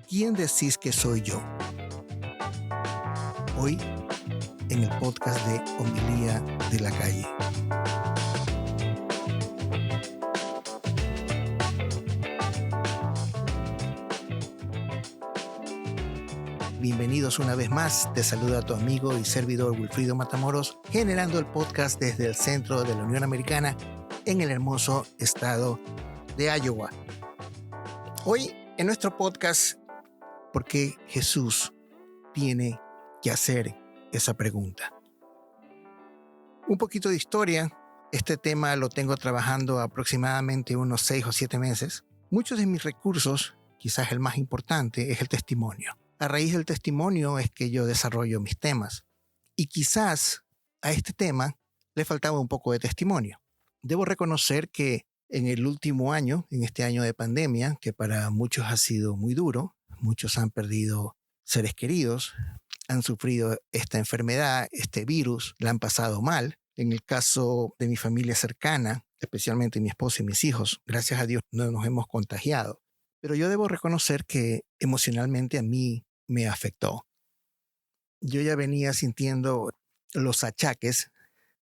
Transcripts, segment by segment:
¿Quién decís que soy yo? Hoy en el podcast de Homilía de la Calle. Bienvenidos una vez más. Te saluda tu amigo y servidor Wilfrido Matamoros, generando el podcast desde el centro de la Unión Americana en el hermoso estado de Iowa. Hoy en nuestro podcast, ¿por qué Jesús tiene que hacer esa pregunta? Un poquito de historia. Este tema lo tengo trabajando aproximadamente unos 6 o 7 meses. Muchos de mis recursos, quizás el más importante, es el testimonio. A raíz del testimonio es que yo desarrollo mis temas. Y quizás a este tema le faltaba un poco de testimonio. Debo reconocer que en el último año, en este año de pandemia, que para muchos ha sido muy duro, muchos han perdido seres queridos, han sufrido esta enfermedad, este virus, la han pasado mal. En el caso de mi familia cercana, especialmente mi esposa y mis hijos, gracias a Dios no nos hemos contagiado. Pero yo debo reconocer que emocionalmente a mí me afectó. Yo ya venía sintiendo los achaques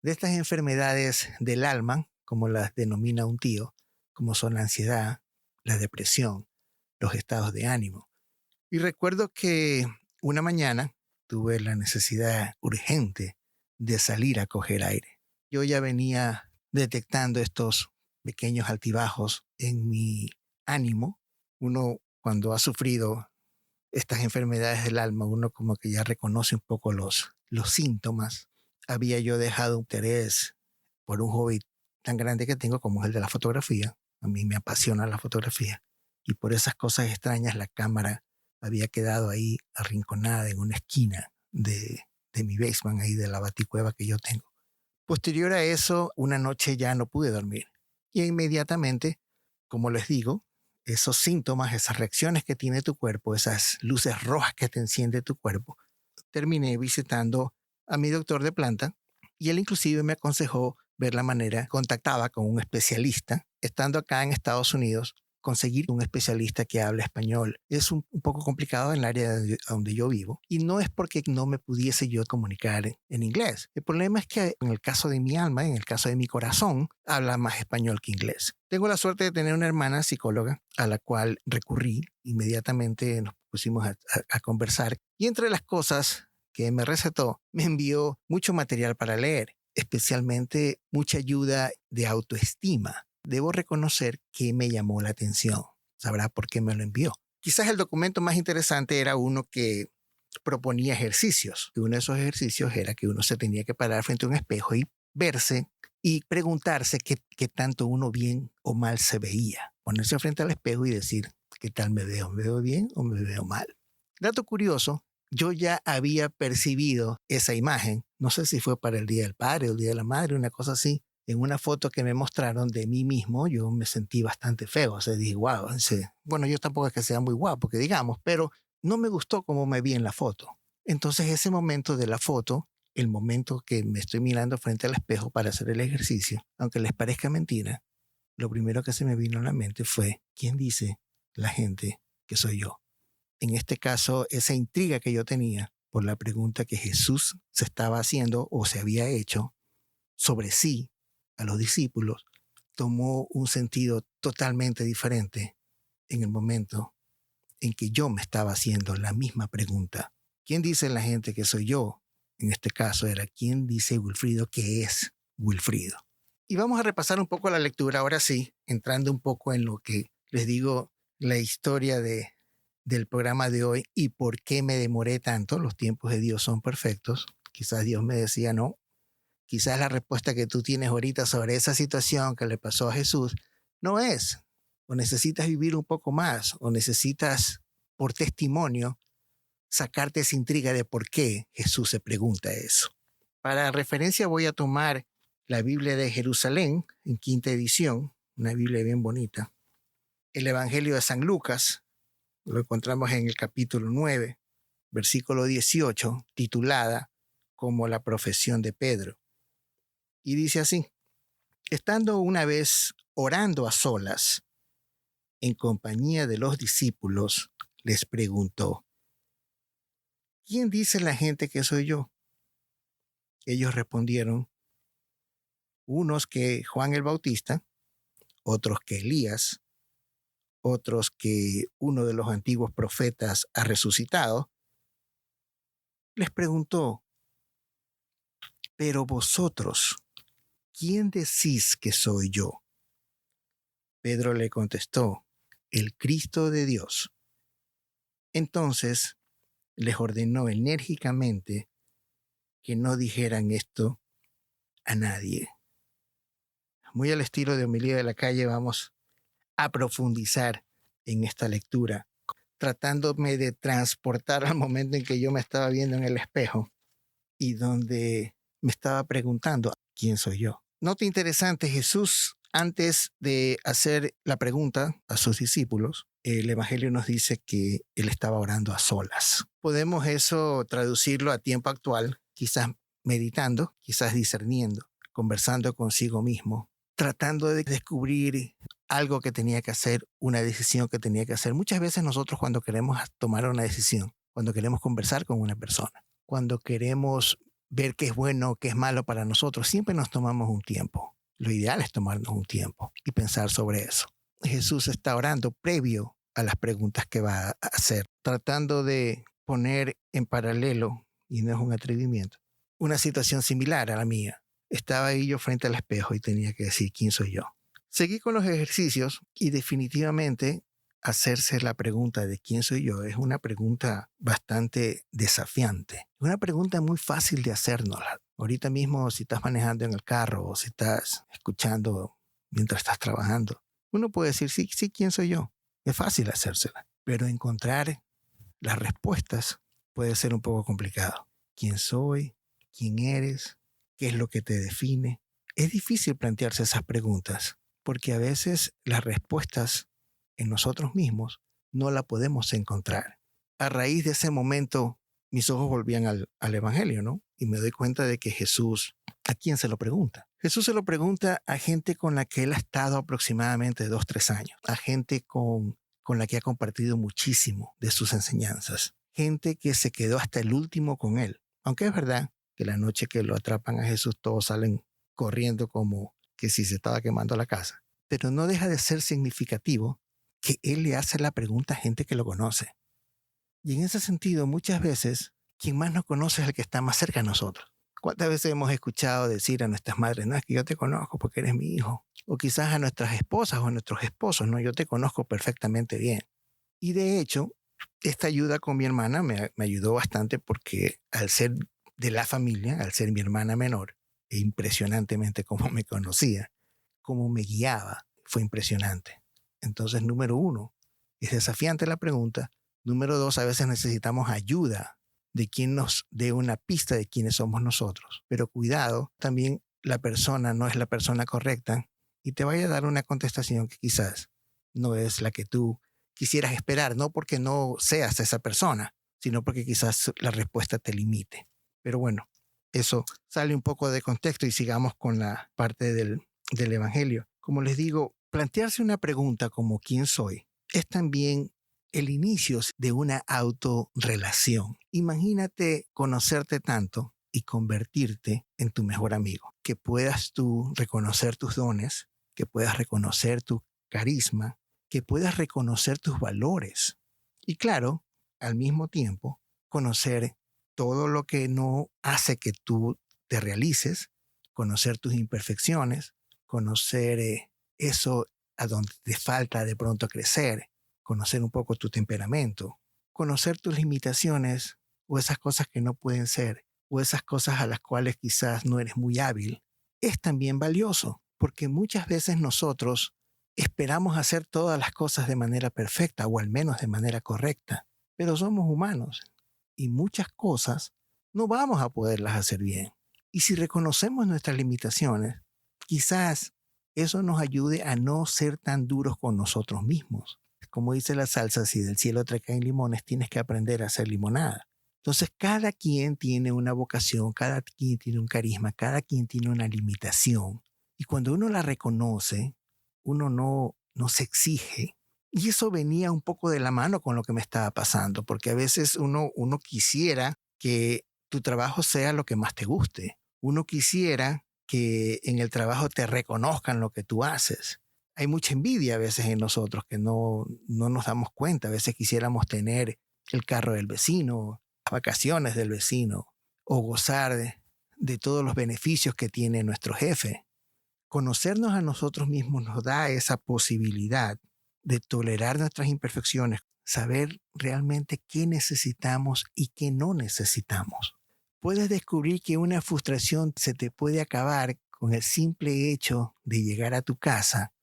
de estas enfermedades del alma, como las denomina un tío, como son la ansiedad, la depresión, los estados de ánimo. Y recuerdo que una mañana tuve la necesidad urgente de salir a coger aire. Yo ya venía detectando estos pequeños altibajos en mi ánimo. Uno, cuando ha sufrido estas enfermedades del alma, uno como que ya reconoce un poco los síntomas. Había yo dejado un interés por un hobby tan grande que tengo como es el de la fotografía. A mí me apasiona la fotografía. Y por esas cosas extrañas la cámara había quedado ahí arrinconada en una esquina de mi basement, ahí de la baticueva que yo tengo. Posterior a eso, una noche ya no pude dormir. Y inmediatamente, como les digo, esos síntomas, esas reacciones que tiene tu cuerpo, esas luces rojas que te enciende tu cuerpo, terminé visitando a mi doctor de planta y él inclusive me aconsejó ver la manera, contactaba con un especialista, estando acá en Estados Unidos. Conseguir un especialista que hable español es un poco complicado en el área donde yo vivo, y no es porque no me pudiese yo comunicar en inglés. El problema es que en el caso de mi alma, en el caso de mi corazón, habla más español que inglés. Tengo la suerte de tener una hermana psicóloga a la cual recurrí. Inmediatamente nos pusimos a conversar, y entre las cosas que me recetó, me envió mucho material para leer, especialmente mucha ayuda de autoestima. Debo reconocer que me llamó la atención. Sabrá por qué me lo envió. Quizás el documento más interesante era uno que proponía ejercicios. Y uno de esos ejercicios era que uno se tenía que parar frente a un espejo y verse y preguntarse qué tanto uno bien o mal se veía. Ponerse frente al espejo y decir, ¿qué tal me veo? ¿Me veo bien o me veo mal? Dato curioso, yo ya había percibido esa imagen. No sé si fue para el Día del Padre o el Día de la Madre, una cosa así. En una foto que me mostraron de mí mismo, yo me sentí bastante feo. O sea, dije, wow. Bueno, yo tampoco es que sea muy guapo, que digamos, pero no me gustó cómo me vi en la foto. Entonces, ese momento de la foto, el momento que me estoy mirando frente al espejo para hacer el ejercicio, aunque les parezca mentira, lo primero que se me vino a la mente fue, ¿quién dice la gente que soy yo? En este caso, esa intriga que yo tenía por la pregunta que Jesús se estaba haciendo o se había hecho sobre sí a los discípulos, tomó un sentido totalmente diferente en el momento en que yo me estaba haciendo la misma pregunta. ¿Quién dice la gente que soy yo? En este caso era, ¿quién dice Wilfrido que es Wilfrido? Y vamos a repasar un poco la lectura, ahora sí, entrando un poco en lo que les digo, la historia del programa de hoy y por qué me demoré tanto. Los tiempos de Dios son perfectos. Quizás Dios me decía, no, quizás la respuesta que tú tienes ahorita sobre esa situación que le pasó a Jesús no es. O necesitas vivir un poco más, o necesitas, por testimonio, sacarte esa intriga de por qué Jesús se pregunta eso. Para referencia voy a tomar la Biblia de Jerusalén, en quinta edición, una Biblia bien bonita. El Evangelio de San Lucas, lo encontramos en el capítulo 9, versículo 18, titulada como la profesión de Pedro. Y dice así, estando una vez orando a solas, en compañía de los discípulos, les preguntó: ¿quién dice la gente que soy yo? Ellos respondieron: unos que Juan el Bautista, otros que Elías, otros que uno de los antiguos profetas ha resucitado. Les preguntó: pero vosotros, ¿quién decís que soy yo? Pedro le contestó: el Cristo de Dios. Entonces les ordenó enérgicamente que no dijeran esto a nadie. Muy al estilo de Homilía de la Calle, vamos a profundizar en esta lectura, tratándome de transportar al momento en que yo me estaba viendo en el espejo y donde me estaba preguntando: ¿quién soy yo? Nota interesante, Jesús, antes de hacer la pregunta a sus discípulos, el Evangelio nos dice que él estaba orando a solas. Podemos eso traducirlo a tiempo actual, quizás meditando, quizás discerniendo, conversando consigo mismo, tratando de descubrir algo que tenía que hacer, una decisión que tenía que hacer. Muchas veces nosotros, cuando queremos tomar una decisión, cuando queremos conversar con una persona, cuando queremos ver qué es bueno, qué es malo para nosotros, siempre nos tomamos un tiempo. Lo ideal es tomarnos un tiempo y pensar sobre eso. Jesús está orando previo a las preguntas que va a hacer, tratando de poner en paralelo, y no es un atrevimiento, una situación similar a la mía. Estaba ahí yo frente al espejo y tenía que decir: ¿quién soy yo? Seguí con los ejercicios y definitivamente hacerse la pregunta de quién soy yo es una pregunta bastante desafiante. Es una pregunta muy fácil de hacérnosla. Ahorita mismo, si estás manejando en el carro o si estás escuchando mientras estás trabajando, uno puede decir: sí, sí, ¿quién soy yo? Es fácil hacérsela, pero encontrar las respuestas puede ser un poco complicado. ¿Quién soy? ¿Quién eres? ¿Qué es lo que te define? Es difícil plantearse esas preguntas porque a veces las respuestas en nosotros mismos no la podemos encontrar. A raíz de ese momento, mis ojos volvían al Evangelio, ¿no? Y me doy cuenta de que Jesús, ¿a quién se lo pregunta? Jesús se lo pregunta a gente con la que él ha estado aproximadamente 2-3 años, a gente con la que ha compartido muchísimo de sus enseñanzas, gente que se quedó hasta el último con él. Aunque es verdad que la noche que lo atrapan a Jesús todos salen corriendo como que si se estaba quemando la casa. Pero no deja de ser significativo que él le hace la pregunta a gente que lo conoce. Y en ese sentido, muchas veces, quien más nos conoce es el que está más cerca de nosotros. ¿Cuántas veces hemos escuchado decir a nuestras madres: no, es que yo te conozco porque eres mi hijo? O quizás a nuestras esposas o a nuestros esposos: no, yo te conozco perfectamente bien. Y de hecho, esta ayuda con mi hermana me ayudó bastante porque al ser de la familia, al ser mi hermana menor, e impresionantemente cómo me conocía, cómo me guiaba, fue impresionante. Entonces, número 1, es desafiante la pregunta. Número 2, a veces necesitamos ayuda de quien nos dé una pista de quiénes somos nosotros. Pero cuidado, también la persona no es la persona correcta y te vaya a dar una contestación que quizás no es la que tú quisieras esperar, no porque no seas esa persona, sino porque quizás la respuesta te limite. Pero bueno, eso sale un poco de contexto y sigamos con la parte del Evangelio. Como les digo, plantearse una pregunta como ¿quién soy? Es también el inicio de una autorrelación. Imagínate conocerte tanto y convertirte en tu mejor amigo, que puedas tú reconocer tus dones, que puedas reconocer tu carisma, que puedas reconocer tus valores y claro, al mismo tiempo, conocer todo lo que no hace que tú te realices, conocer tus imperfecciones, conocer eso a donde te falta de pronto crecer, conocer un poco tu temperamento, conocer tus limitaciones o esas cosas que no pueden ser o esas cosas a las cuales quizás no eres muy hábil, es también valioso porque muchas veces nosotros esperamos hacer todas las cosas de manera perfecta o al menos de manera correcta, pero somos humanos y muchas cosas no vamos a poderlas hacer bien. Y si reconocemos nuestras limitaciones, quizás eso nos ayude a no ser tan duros con nosotros mismos. Como dice la salsa, si del cielo te caen limones, tienes que aprender a hacer limonada. Entonces, cada quien tiene una vocación, cada quien tiene un carisma, cada quien tiene una limitación. Y cuando uno la reconoce, uno no se exige, Y eso venía un poco de la mano con lo que me estaba pasando, porque a veces uno quisiera que tu trabajo sea lo que más te guste. Uno quisiera que en el trabajo te reconozcan lo que tú haces. Hay mucha envidia a veces en nosotros que no nos damos cuenta. A veces quisiéramos tener el carro del vecino, las vacaciones del vecino, o gozar de todos los beneficios que tiene nuestro jefe. Conocernos a nosotros mismos nos da esa posibilidad de tolerar nuestras imperfecciones, saber realmente qué necesitamos y qué no necesitamos. Puedes descubrir que una frustración se te puede acabar con el simple hecho de llegar a tu casa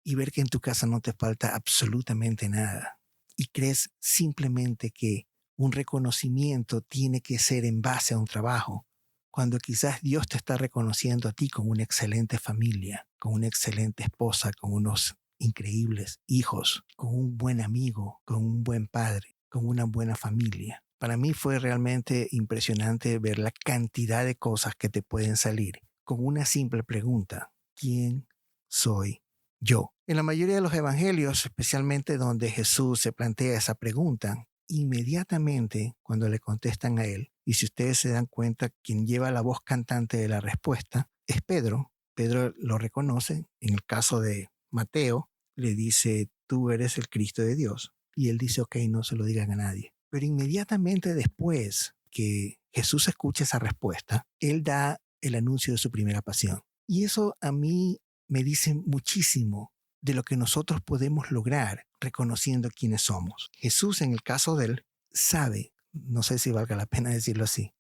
y ver que en tu casa no te falta absolutamente nada. Y crees simplemente que un reconocimiento tiene que ser en base a un trabajo, cuando quizás Dios te está reconociendo a ti con una excelente familia, con una excelente esposa, con unos increíbles hijos, con un buen amigo, con un buen padre, con una buena familia. Para mí fue realmente impresionante ver la cantidad de cosas que te pueden salir con una simple pregunta: ¿quién soy yo? En la mayoría de los evangelios, especialmente donde Jesús se plantea esa pregunta, inmediatamente cuando le contestan a él, y si ustedes se dan cuenta, quien lleva la voz cantante de la respuesta es Pedro. Pedro lo reconoce. En el caso de Mateo, le dice: tú eres el Cristo de Dios. Y él dice: ok, no se lo digan a nadie. Pero inmediatamente después que Jesús escucha esa respuesta, él da el anuncio de su primera pasión. Y eso a mí me dice muchísimo de lo que nosotros podemos lograr reconociendo quiénes somos. Jesús, en el caso de él, sabe, no sé si valga la pena decirlo así,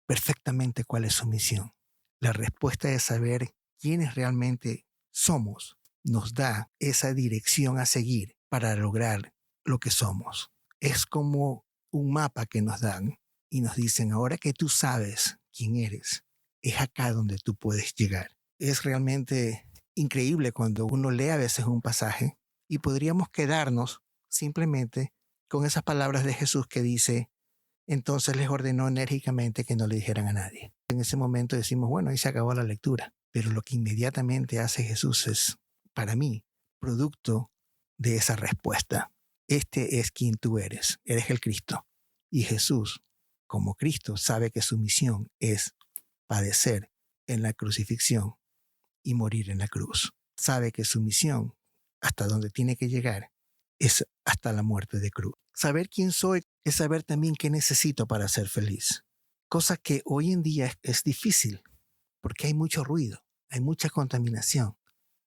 perfectamente cuál es su misión. La respuesta de saber quiénes realmente somos nos da esa dirección a seguir para lograr lo que somos. Es como un mapa que nos dan y nos dicen: ahora que tú sabes quién eres, es acá donde tú puedes llegar. Es realmente increíble cuando uno lee a veces un pasaje y podríamos quedarnos simplemente con esas palabras de Jesús que dice: entonces les ordenó enérgicamente que no le dijeran a nadie. En ese momento decimos: bueno, ahí se acabó la lectura. Pero lo que inmediatamente hace Jesús es, para mí, producto de esa respuesta. Este es quien tú eres el Cristo. Y Jesús, como Cristo, sabe que su misión es padecer en la crucifixión y morir en la cruz. Sabe que su misión, hasta donde tiene que llegar, es hasta la muerte de cruz. Saber quién soy es saber también qué necesito para ser feliz. Cosa que hoy en día es difícil, porque hay mucho ruido, hay mucha contaminación.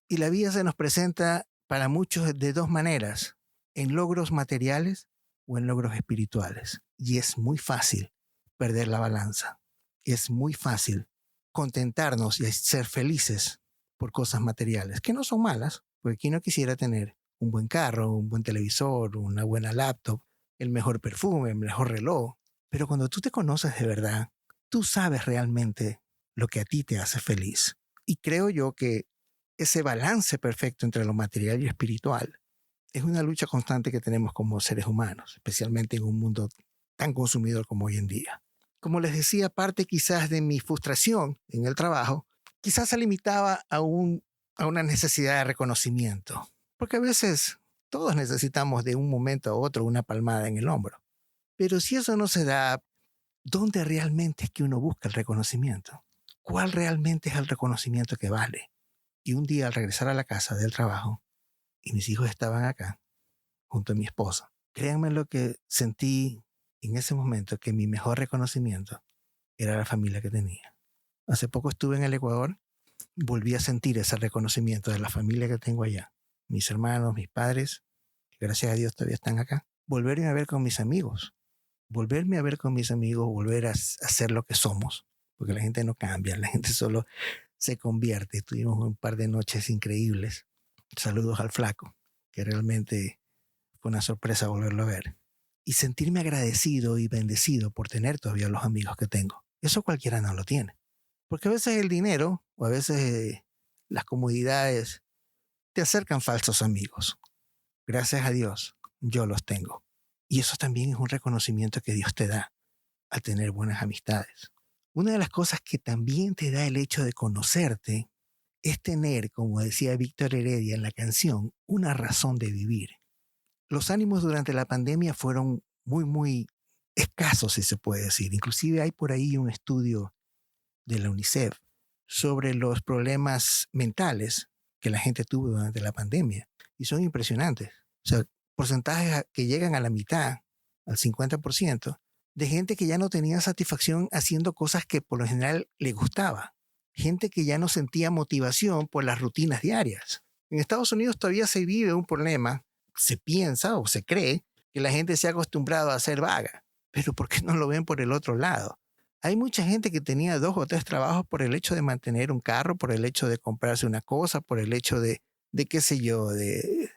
Y la vida se nos presenta para muchos de dos maneras: en logros materiales o en logros espirituales. Y es muy fácil perder la balanza. Es muy fácil contentarnos y ser felices por cosas materiales, que no son malas, porque ¿quién no quisiera tener un buen carro, un buen televisor, una buena laptop, el mejor perfume, el mejor reloj? Pero cuando tú te conoces de verdad, tú sabes realmente lo que a ti te hace feliz. Y creo yo que ese balance perfecto entre lo material y lo espiritual es una lucha constante que tenemos como seres humanos, especialmente en un mundo tan consumidor como hoy en día. Como les decía, parte quizás de mi frustración en el trabajo quizás se limitaba a una necesidad de reconocimiento. Porque a veces todos necesitamos de un momento a otro una palmada en el hombro. Pero si eso no se da, ¿dónde realmente es que uno busca el reconocimiento? ¿Cuál realmente es el reconocimiento que vale? Y un día, al regresar a la casa del trabajo, y mis hijos estaban acá, junto a mi esposa, créanme lo que sentí en ese momento, que mi mejor reconocimiento era la familia que tenía. Hace poco estuve en el Ecuador, volví a sentir ese reconocimiento de la familia que tengo allá. Mis hermanos, mis padres, que gracias a Dios todavía están acá. Volverme a ver con mis amigos. Volverme a ver con mis amigos, volver a ser lo que somos. Porque la gente no cambia, la gente solo se convierte. Tuvimos un par de noches increíbles. Saludos al flaco, que realmente fue una sorpresa volverlo a ver. Y sentirme agradecido y bendecido por tener todavía los amigos que tengo. Eso cualquiera no lo tiene. Porque a veces el dinero o a veces las comodidades te acercan falsos amigos. Gracias a Dios, yo los tengo. Y eso también es un reconocimiento que Dios te da al tener buenas amistades. Una de las cosas que también te da el hecho de conocerte es tener, como decía Víctor Heredia en la canción, una razón de vivir. Los ánimos durante la pandemia fueron muy, muy escasos, si se puede decir. Inclusive hay por ahí un estudio de la UNICEF sobre los problemas mentales que la gente tuvo durante la pandemia. Y son impresionantes. O sea, porcentajes que llegan a la mitad, al 50%, de gente que ya no tenía satisfacción haciendo cosas que por lo general le gustaba. Gente que ya no sentía motivación por las rutinas diarias. En Estados Unidos todavía se vive un problema, se piensa o se cree que la gente se ha acostumbrado a ser vaga. Pero ¿por qué no lo ven por el otro lado? Hay mucha gente que tenía 2 o 3 trabajos por el hecho de mantener un carro, por el hecho de comprarse una cosa, por el hecho de qué sé yo, de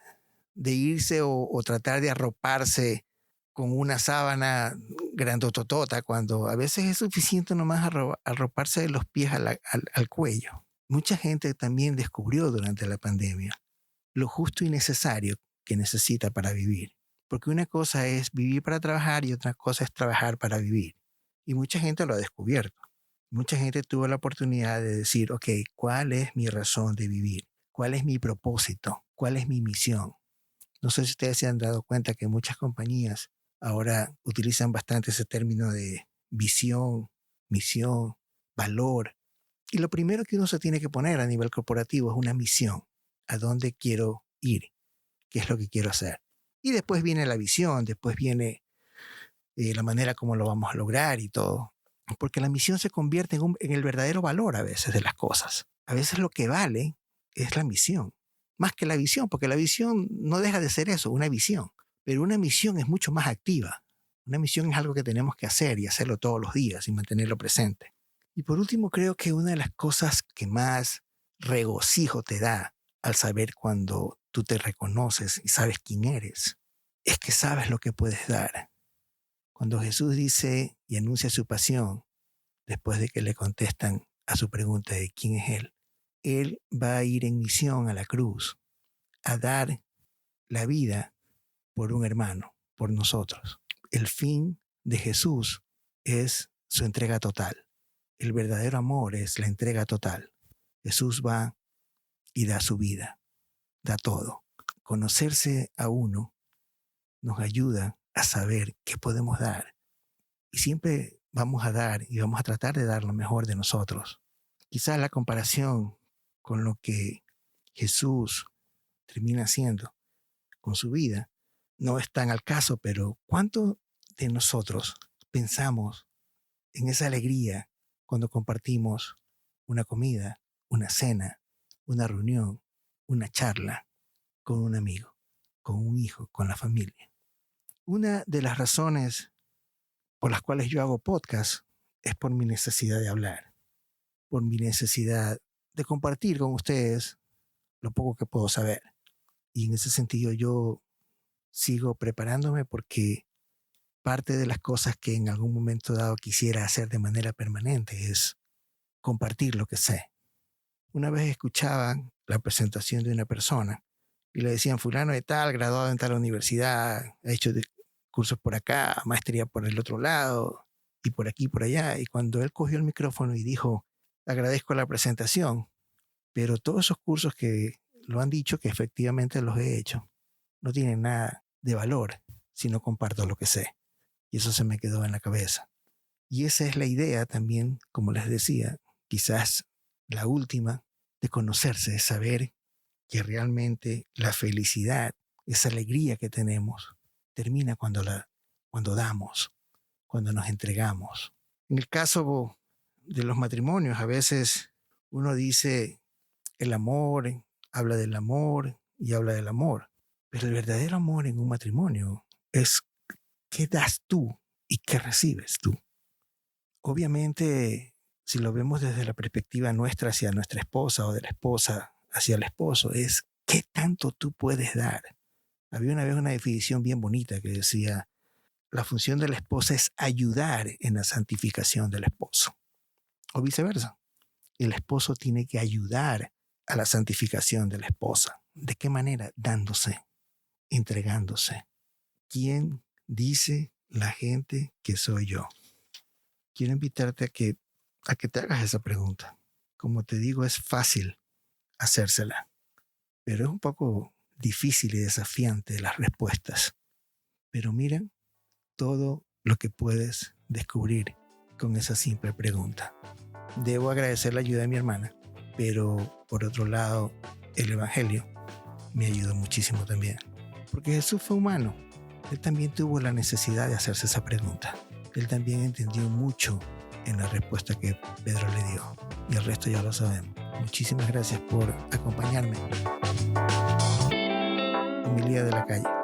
irse o tratar de arroparse con una sábana grandototota, cuando a veces es suficiente nomás arroparse de los pies al cuello. Mucha gente también descubrió durante la pandemia lo justo y necesario que necesita para vivir. Porque una cosa es vivir para trabajar y otra cosa es trabajar para vivir. Y mucha gente lo ha descubierto. Mucha gente tuvo la oportunidad de decir, ok, ¿cuál es mi razón de vivir? ¿Cuál es mi propósito? ¿Cuál es mi misión? No sé si ustedes se han dado cuenta que muchas compañías ahora utilizan bastante ese término de visión, misión, valor. Y lo primero que uno se tiene que poner a nivel corporativo es una misión. ¿A dónde quiero ir? ¿Qué es lo que quiero hacer? Y después viene la visión, después viene la manera como lo vamos a lograr y todo. Porque la misión se convierte en el verdadero valor a veces de las cosas. A veces lo que vale es la misión, más que la visión, porque la visión no deja de ser eso, una visión. Pero una misión es mucho más activa. Una misión es algo que tenemos que hacer y hacerlo todos los días y mantenerlo presente. Y por último, creo que una de las cosas que más regocijo te da al saber cuando tú te reconoces y sabes quién eres, es que sabes lo que puedes dar. Cuando Jesús dice y anuncia su pasión, después de que le contestan a su pregunta de quién es Él va a ir en misión a la cruz, a dar la vida por un hermano, por nosotros. El fin de Jesús es su entrega total. El verdadero amor es la entrega total. Jesús va y da su vida, da todo. Conocerse a uno nos ayuda a saber qué podemos dar. Y siempre vamos a dar y vamos a tratar de dar lo mejor de nosotros. Quizás la comparación con lo que Jesús termina haciendo con su vida no es tan al caso, pero ¿cuánto de nosotros pensamos en esa alegría cuando compartimos una comida, una cena, una reunión, una charla con un amigo, con un hijo, con la familia? Una de las razones por las cuales yo hago podcast es por mi necesidad de hablar, por mi necesidad de compartir con ustedes lo poco que puedo saber. Y en ese sentido yo sigo preparándome porque parte de las cosas que en algún momento dado quisiera hacer de manera permanente es compartir lo que sé. Una vez escuchaba la presentación de una persona y le decían fulano de tal, graduado en tal universidad, ha hecho cursos por acá, maestría por el otro lado y por aquí y por allá. Y cuando él cogió el micrófono y dijo, agradezco la presentación, pero todos esos cursos que lo han dicho que efectivamente los he hecho, no tienen nada de valor si no comparto lo que sé. Y eso se me quedó en la cabeza. Y esa es la idea también, como les decía, quizás la última, de conocerse, de saber que realmente la felicidad, esa alegría que tenemos, termina cuando damos, cuando nos entregamos. En el caso de los matrimonios, a veces uno dice el amor, habla del amor y habla del amor. Pero el verdadero amor en un matrimonio es qué das tú y qué recibes tú. Obviamente, si lo vemos desde la perspectiva nuestra hacia nuestra esposa o de la esposa hacia el esposo, es qué tanto tú puedes dar. Había una vez una definición bien bonita que decía, la función de la esposa es ayudar en la santificación del esposo. O viceversa. El esposo tiene que ayudar a la santificación de la esposa. ¿De qué manera? Dándose, entregándose. ¿Quién dice la gente que soy yo? Quiero invitarte a que te hagas esa pregunta. Como te digo, es fácil hacérsela, pero es un poco difícil y desafiante las respuestas. Pero mira todo lo que puedes descubrir con esa simple pregunta. Debo agradecer la ayuda de mi hermana, pero por otro lado, el Evangelio me ayudó muchísimo también. Porque Jesús fue humano. Él también tuvo la necesidad de hacerse esa pregunta. Él también entendió mucho en la respuesta que Pedro le dio. Y el resto ya lo sabemos. Muchísimas gracias por acompañarme. Homilía de la calle.